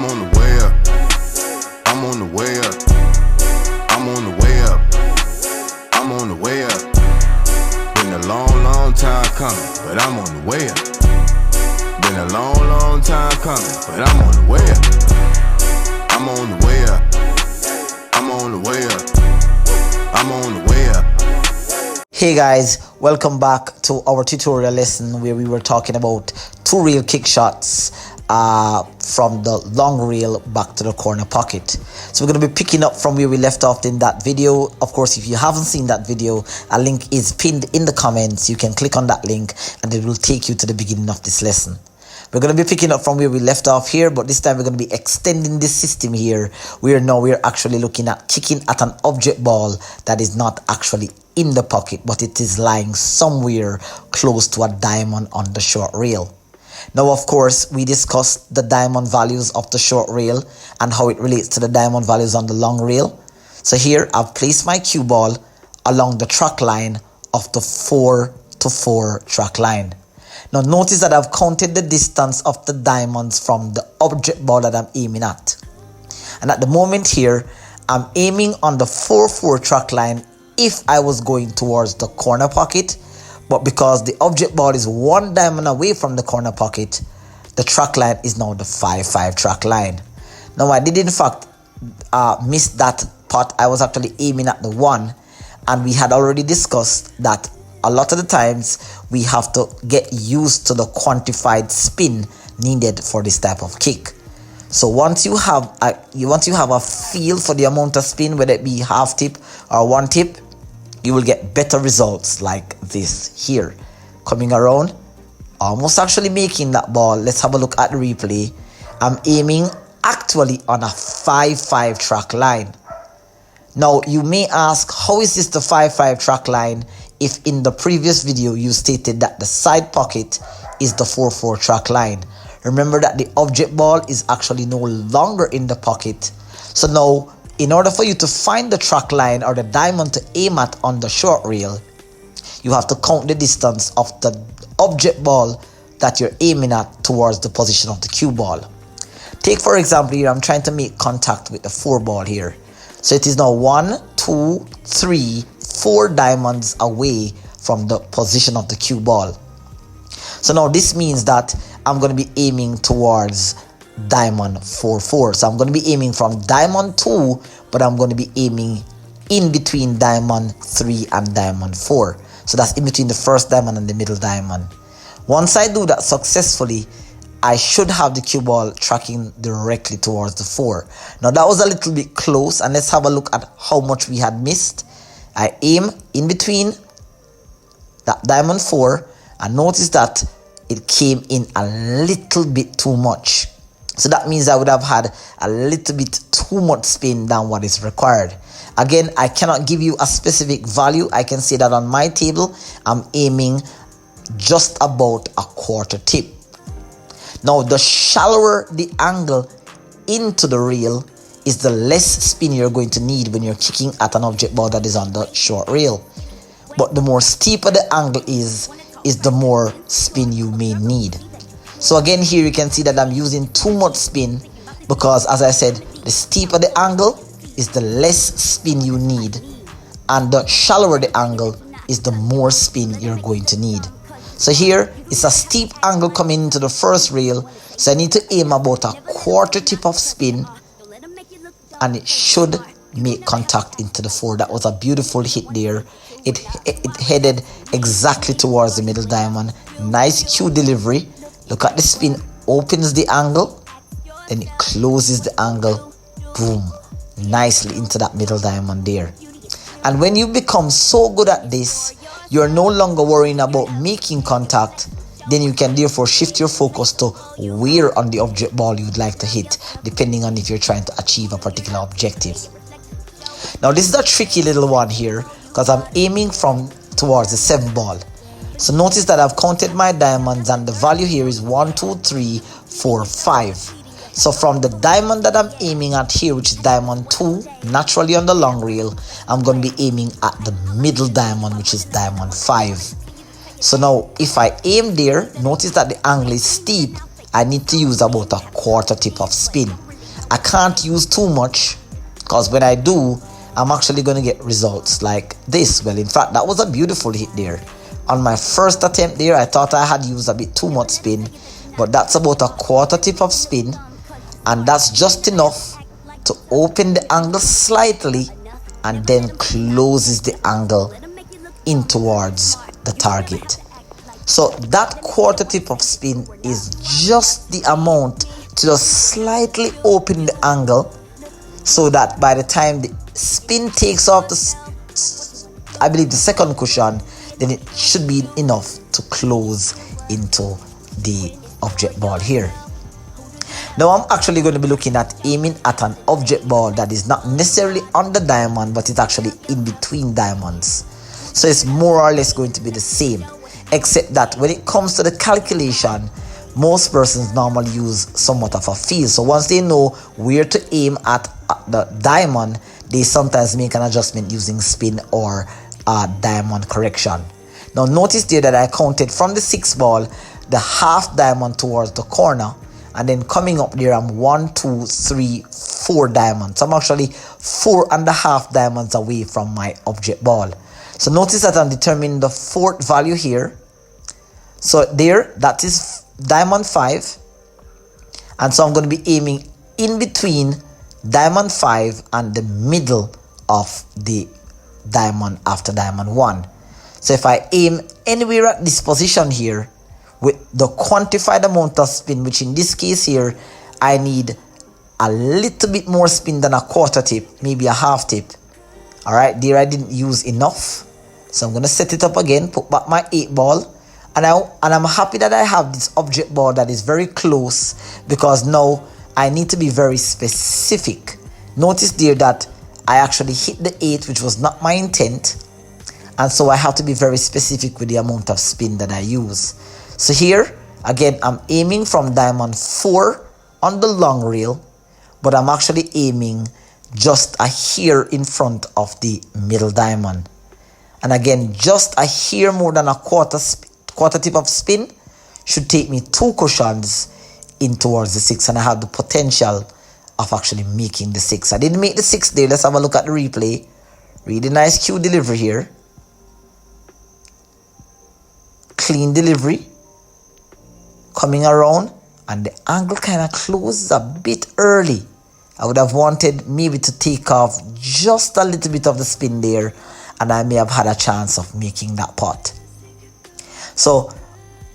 on the way up. I'm on the way up. I'm on the way up. I'm on the way up. Been a long time coming, but I'm on the way up. Been a long time coming, but I'm on the way up. I'm on the way up. I'm on the way up. I'm on the way up. Hey guys, welcome back to our tutorial lesson where we were talking about two reel kick shots from the long reel back to the corner pocket. So we're going to be picking up from where we left off in that video. Of course, if you haven't seen that video, a link is pinned in the comments. You can click on that link and it will take you to the beginning of this lesson. We're going to be picking up from where we left off here, but this time we're going to be extending this system here where now we're actually looking at kicking at an object ball that is not actually in the pocket, but it is lying somewhere close to a diamond on the short reel. Now, of course, we discussed the diamond values of the short reel and how it relates to the diamond values on the long reel. So here I've placed my cue ball along the track line of the 4-4 track line. Now notice that I've counted the distance of the diamonds from the object ball that I'm aiming at. And at the moment here, I'm aiming on the 4-4 track line if I was going towards the corner pocket. But because the object ball is one diamond away from the corner pocket, the track line is now the 5-5 track line. Now I did in fact miss that part. I was actually aiming at the 1, and we had already discussed that a lot of the times we have to get used to the quantified spin needed for this type of kick. So once you have a feel for the amount of spin, whether it be half tip or 1 tip, you will get better results like this here. Coming around, almost actually making that ball. Let's have a look at the replay. I'm aiming actually on a 5-5 track line. Now you may ask, how is this the 5-5 track line if in the previous video you stated that the side pocket is the 4-4 track line? Remember that the object ball is actually no longer in the pocket. So now, in order for you to find the track line or the diamond to aim at on the short reel, you have to count the distance of the object ball that you're aiming at towards the position of the cue ball. Take for example here, I'm trying to make contact with the 4 ball here. So it is now 1, 2, 3, 4 diamonds away from the position of the cue ball. So now this means that I'm going to be aiming towards diamond 4-4. So I'm going to be aiming from diamond 2, but I'm going to be aiming in between diamond 3 and diamond 4. So that's in between the first diamond and the middle diamond. Once I do that successfully, I should have the cue ball tracking directly towards the 4. Now that was a little bit close, and let's have a look at how much we had missed. I aim in between that diamond 4, and notice that it came in a little bit too much. So that means I would have had a little bit too much spin than what is required. Again, I cannot give you a specific value. I can say that on my table, I'm aiming just about a 1/4 tip. Now, the shallower the angle into the reel is, the less spin you're going to need when you're kicking at an object ball that is on the short reel. But the more steeper the angle is the more spin you may need. So again, here you can see that I'm using too much spin because, as I said, the steeper the angle is the less spin you need, and the shallower the angle is the more spin you're going to need. So here it's a steep angle coming into the first reel, so I need to aim about a 1/4 tip of spin, and it should make contact into the 4. That was a beautiful hit there. It headed exactly towards the middle diamond. Nice cue delivery. Look at the spin, opens the angle, then it closes the angle, boom, nicely into that middle diamond there. And when you become so good at this, you're no longer worrying about making contact, then you can therefore shift your focus to where on the object ball you'd like to hit, depending on if you're trying to achieve a particular objective. Now this is a tricky little one here because I'm aiming from towards the 7 ball. So notice that I've counted my diamonds, and the value here is 1, 2, 3, 4, 5. So from the diamond that I'm aiming at here, which is diamond 2, naturally on the long reel, I'm going to be aiming at the middle diamond, which is diamond 5. So now if I aim there, notice that the angle is steep. I need to use about a 1/4 tip of spin. I can't use too much, because when I do, I'm actually going to get results like this. Well, in fact, that was a beautiful hit there. On my first attempt there, I thought I had used a bit too much spin, but that's about a quarter tip of spin, and that's just enough to open the angle slightly and then closes the angle in towards the target. So that quarter tip of spin is just the amount to just slightly open the angle, so that by the time the spin takes off I believe the second cushion, then it should be enough to close into the object ball here. Now I'm actually going to be looking at aiming at an object ball that is not necessarily on the diamond, but it's actually in between diamonds. So it's more or less going to be the same, except that when it comes to the calculation, most persons normally use somewhat of a feel. So once they know where to aim at the diamond, they sometimes make an adjustment using spin or diamond correction. Now notice there that I counted from the 6 ball the half diamond towards the corner, and then coming up there I'm 1, 2, 3, 4 diamonds. So I'm actually 4.5 diamonds away from my object ball. So notice that I'm determining the 4th value here. So there, that is diamond 5, and so I'm going to be aiming in between diamond 5 and the middle of the diamond after diamond 1. So if I aim anywhere at this position here with the quantified amount of spin, which in this case here I need a little bit more spin than a quarter tip, maybe a half tip. Alright, there I didn't use enough, so I'm going to set it up again, put back my 8 ball. And I'm happy that I have this object ball that is very close, because now I need to be very specific. Notice there that I actually hit the 8, which was not my intent, and so I have to be very specific with the amount of spin that I use. So here again I'm aiming from diamond 4 on the long rail, but I'm actually aiming just a hair in front of the middle diamond, and again just a hair more than a quarter tip of spin should take me 2 cushions in towards the 6, and I have the potential of actually making the 6. I didn't make the 6 there. Let's have a look at the replay. Really nice cue delivery here, clean delivery, coming around, and the angle kind of closes a bit early. I would have wanted maybe to take off just a little bit of the spin there, and I may have had a chance of making that pot. So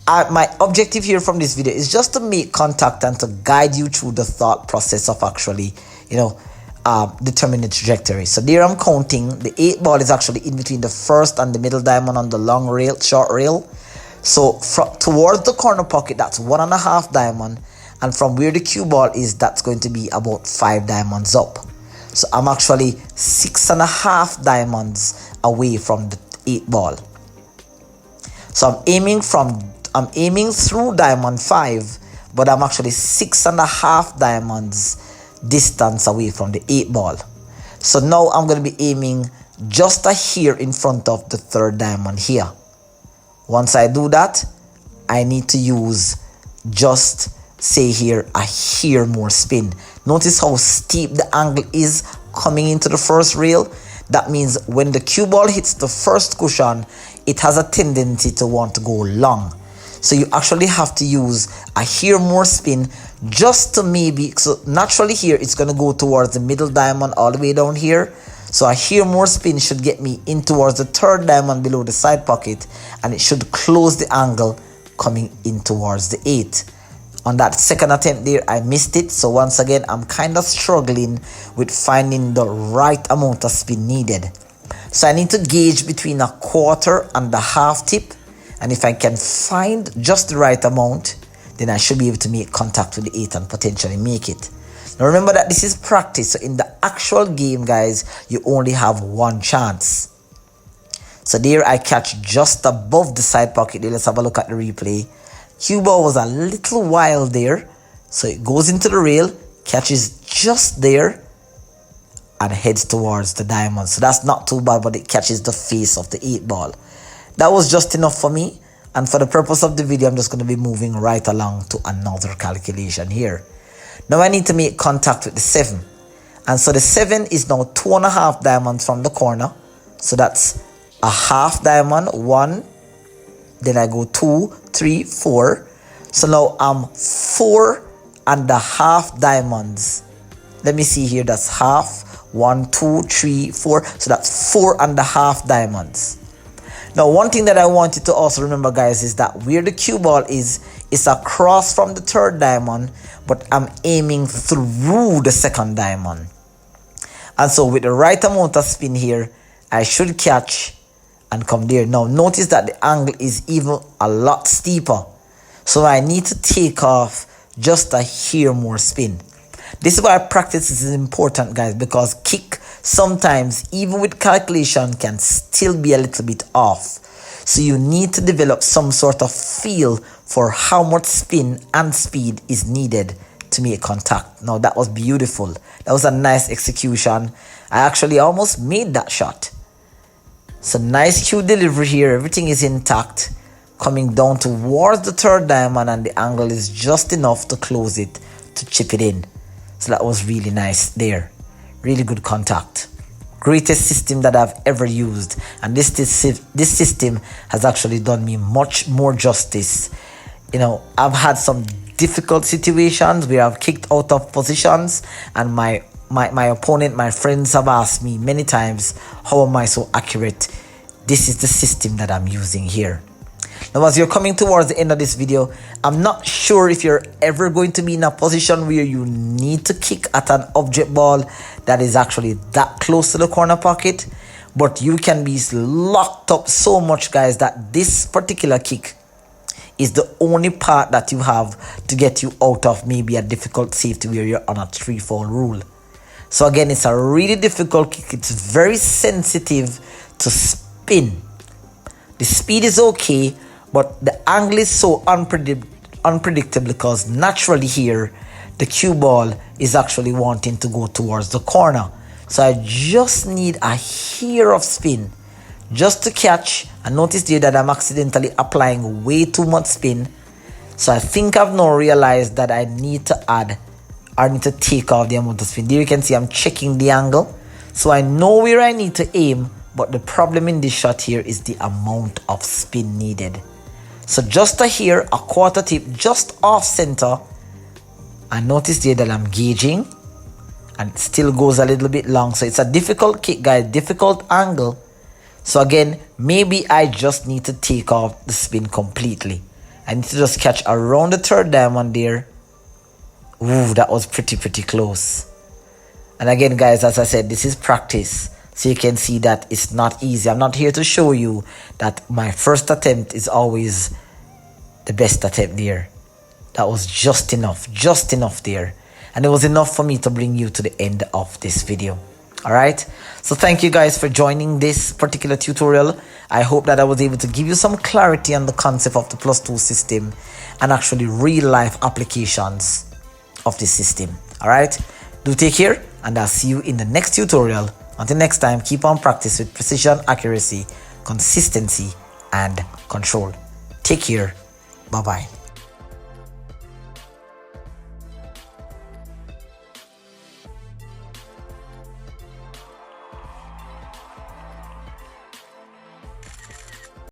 my objective here from this video is just to make contact and to guide you through the thought process of actually, determining the trajectory. So there I'm counting. The 8 ball is actually in between the first and the middle diamond on the long rail, short rail. So towards the corner pocket, that's 1.5 diamond, and from where the cue ball is, that's going to be about 5 diamonds up. So I'm actually 6.5 diamonds away from the 8 ball. So I'm aiming through diamond 5, but I'm actually 6.5 diamonds distance away from the 8 ball. So now I'm going to be aiming just a hair in front of the 3rd diamond here. Once I do that, I need to use just say here a hair more spin. Notice how steep the angle is coming into the first rail. That means when the cue ball hits the first cushion, it has a tendency to want to go long. So you actually have to use a hair more spin just to maybe, so naturally here it's going to go towards the middle diamond all the way down here. So a hair more spin should get me in towards the 3rd diamond below the side pocket, and it should close the angle coming in towards the 8. On that second attempt there, I missed it. So once again, I'm kind of struggling with finding the right amount of spin needed. So I need to gauge between a quarter and the half tip, and if I can find just the right amount, then I should be able to make contact with the 8 and potentially make it. Now remember that this is practice, so in the actual game, guys, you only have one chance. So there I catch just above the side pocket there. Let's have a look at the replay. Cue ball was a little wild there, so it goes into the rail, catches just there, and heads towards the diamond. So that's not too bad, but it catches the face of the 8 ball. That was just enough for me, and for the purpose of the video, I'm just going to be moving right along to another calculation here. Now I need to make contact with the 7. And so the 7 is now 2.5 diamonds from the corner. So that's a half diamond, 1, then I go 2, 3, 4. So now I'm 4.5 diamonds. Let me see here, that's half, 1, 2, 3, 4. So that's 4.5 diamonds. Now one thing that I want you to also remember, guys, is that where the cue ball is across from the 3rd diamond, but I'm aiming through the 2nd diamond. And so with the right amount of spin here, I should catch and come there. Now notice that the angle is even a lot steeper. So I need to take off just a hair more spin. This is why practice is important, guys, because kick sometimes, even with calculation, can still be a little bit off. So you need to develop some sort of feel for how much spin and speed is needed to make contact. Now that was beautiful. That was a nice execution. I actually almost made that shot. So nice cue delivery here. Everything is intact. Coming down towards the 3rd diamond, and the angle is just enough to close it, to chip it in. So that was really nice there. Really good contact. Greatest system that I've ever used. And this system has actually done me much more justice. You know, I've had some difficult situations where I've kicked out of positions, and my opponent, my friends have asked me many times, how am I so accurate? This is the system that I'm using here. Now as you're coming towards the end of this video, I'm not sure if you're ever going to be in a position where you need to kick at an object ball that is actually that close to the corner pocket, but you can be locked up so much, guys, that this particular kick is the only part that you have to get you out of maybe a difficult safety where you're on a 3-fall rule. So again, it's a really difficult kick. It's very sensitive to spin. The speed is okay, but the angle is so unpredictable because naturally here, the cue ball is actually wanting to go towards the corner. So I just need a hair of spin just to catch. And notice here that I'm accidentally applying way too much spin. So I think I've now realized that I need to add, I need to take off the amount of spin. There you can see I'm checking the angle. So I know where I need to aim, but the problem in this shot here is the amount of spin needed. So just a hair, a quarter tip, just off center. And notice there that I'm gauging, and it still goes a little bit long. So it's a difficult kick, guys, difficult angle. So again, maybe I just need to take off the spin completely. I need to just catch around the 3rd diamond there. Ooh, that was pretty close. And again, guys, as I said, this is practice. So you can see that it's not easy. I'm not here to show you that my first attempt is always the best attempt there. That was just enough there. And it was enough for me to bring you to the end of this video. Alright, so thank you guys for joining this particular tutorial. I hope that I was able to give you some clarity on the concept of the +2 system and actually real life applications of this system. Alright, do take care, and I'll see you in the next tutorial. Until next time, keep on practice with precision, accuracy, consistency, and control. Take care. Bye-bye.